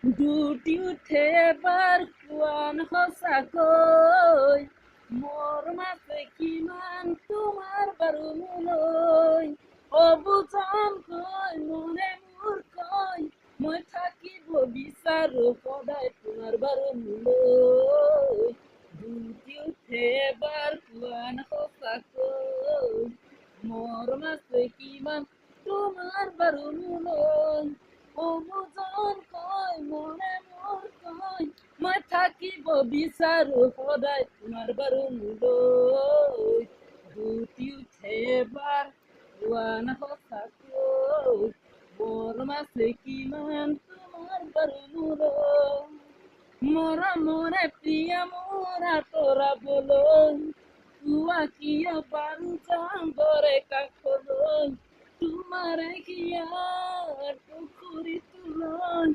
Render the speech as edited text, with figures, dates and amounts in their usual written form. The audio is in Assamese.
দুটি উঠে এবাৰ কোৱান সঁচাকৈ মোৰ মাছে কিমান তোমাৰ বাৰু মোলৈ অবুজনকৈ মনে মোৰ কয় মই থাকিব বিচাৰো সদায় তোমাৰ বাৰু মোলৈ দুটি উঠে এবাৰ কোৱান সঁচাকৈ মোৰ মাছে কিমান তোমাৰ বাৰু মোলৈ অবুজন কয় মনে মোৰ কয় মই থাকিব বিচাৰো সদায় তোমাৰ বাৰু মোলৈ দুটি উঠে এবাৰ কোৱান সঁচাকৈ মোৰ মাছে কিমান তোমাৰ বাৰু মোলৈ মৰমৰে প্ৰিয়া মোৰ আঁতৰাবলৈ কোৱা কিয় বাৰু যাম দৰে কাষলৈ তোমাৰে হিয়াৰ পুখুৰীটোলৈ